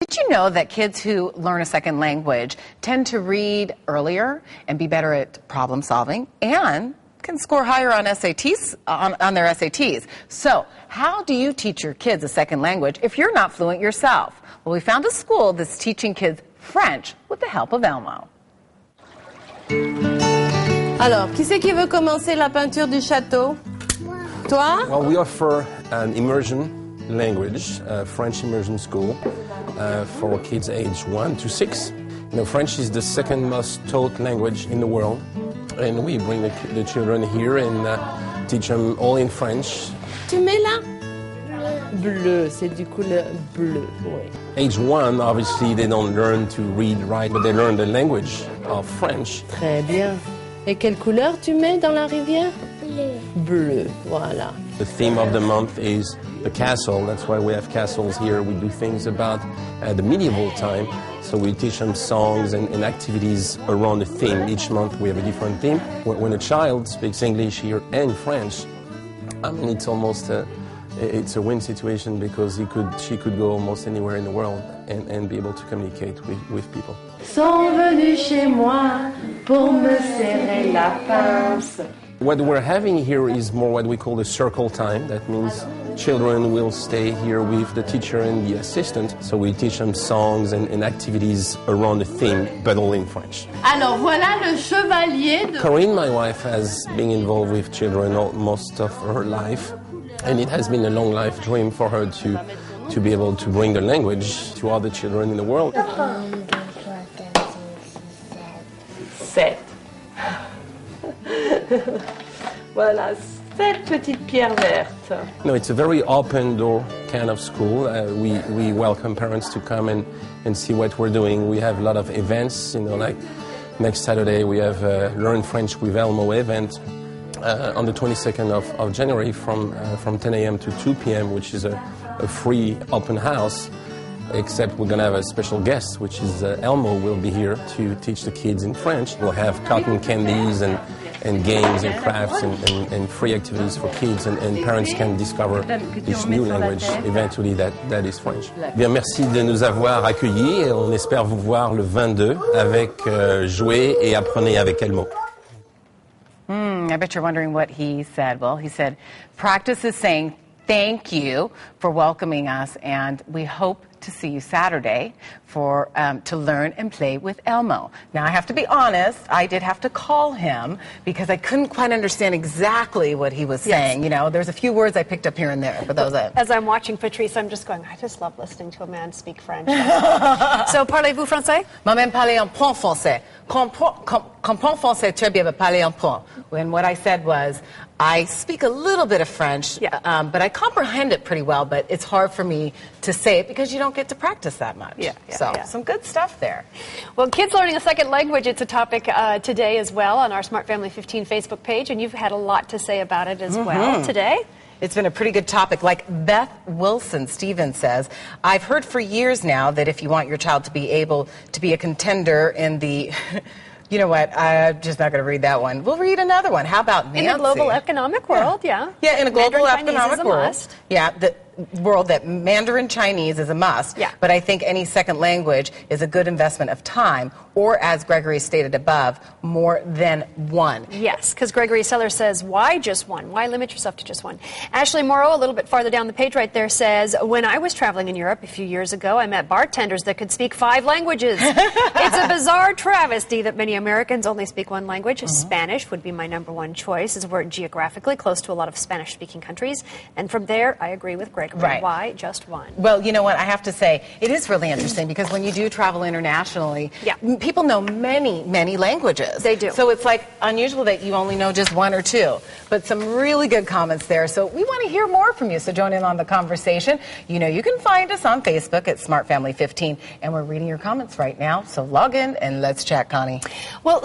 Did you know that kids who learn a second language tend to read earlier and be better at problem solving and can score higher on SATs on their SATs? So, how do you teach your kids a second language if you're not fluent yourself? Well, we found a school that's teaching kids French with the help of Elmo. Alors, qui c'est qui veut commencer la peinture du château? Toi? Well, we offer an immersion language, French immersion school, for kids age 1 to 6. You know, French is the second most taught language in the world, and we bring the children here and teach them all in French. Tu mets là? Bleu, c'est du couleur bleu, oui. Age 1, obviously, they don't learn to read, write, but they learn the language of French. Très bien. Et quelle couleur tu mets dans la rivière? Bleu. Bleu, voilà. The theme of the month is the castle. That's why we have castles here. We do things about the medieval time. So we teach them songs and activities around the theme. Each month we have a different theme. When a child speaks English here and French, I mean, it's almost it's a win situation because she could go almost anywhere in the world and be able to communicate with people. Sont venus chez moi pour me serrer la pince. What we're having here is more what we call the circle time. That means children will stay here with the teacher and the assistant. So we teach them songs and activities around the theme, but all in French. Alors voilà le chevalier de... Corinne, my wife, has been involved with children most of her life. And it has been a long life dream for her to be able to bring the language to other children in the world. 7. Voilà, 7 petites pierres vertes. No, it's a very open door kind of school. We welcome parents to come and see what we're doing. We have a lot of events, you know, like next Saturday we have a Learn French with Elmo event on the 22nd of January from 10 a.m. to 2 p.m., which is a free open house. Except we're going to have a special guest, which is Elmo will be here to teach the kids in French. We'll have cotton candies and games and crafts and free activities for kids, and parents can discover this new language eventually that is French. Bien, merci de nous avoir accueillis et on espère vous voir le 22 avec Jouez et apprenez avec Elmo. I bet you're wondering what he said. Well, he said, practice is saying thank you for welcoming us, and we hope to see you Saturday for to learn and play with Elmo. Now, I have to be honest, I did have to call him because I couldn't quite understand exactly what he was saying. You know, there's a few words I picked up here and there, but that was it. As I'm watching Patrice, I'm just going, I just love listening to a man speak French. So, parlez-vous français? Moi-même parler un peu français. Comprends français très bien, mais parler un peu. When what I said was, I speak a little bit of French, but I comprehend it pretty well, but it's hard for me to say it because you don't get to practice that much. So, some good stuff there. Well, kids learning a second language, it's a topic today as well on our Smart Family 15 Facebook page, and you've had a lot to say about it as well today. It's been a pretty good topic. Like Beth Wilson Stevens says, I've heard for years now that if you want your child to be able to be a contender in the... You know what? I'm just not going to read that one. We'll read another one. How about Nancy? In the global economic world, Yeah, in a global economic world. Must. Yeah, the world that Mandarin Chinese is a must. Yeah. But I think any second language is a good investment of time, or as Gregory stated above, more than one. Yes, because Gregory Seller says, why just one? Why limit yourself to just one? Ashley Morrow, a little bit farther down the page right there, says, when I was traveling in Europe a few years ago, I met bartenders that could speak 5 languages. It's a bizarre travesty that many Americans only speak one language. Spanish would be my #1 choice, as we're geographically close to a lot of Spanish-speaking countries. And from there, I agree with Gregory. Right. Why just one? Well, you know what? I have to say, it is really interesting because when you do travel internationally, people know many, many languages. They do. So it's like unusual that you only know just 1 or 2. But some really good comments there. So we want to hear more from you. So join in on the conversation. You know, you can find us on Facebook at Smart Family 15. And we're reading your comments right now. So log in and let's chat, Connie. Well,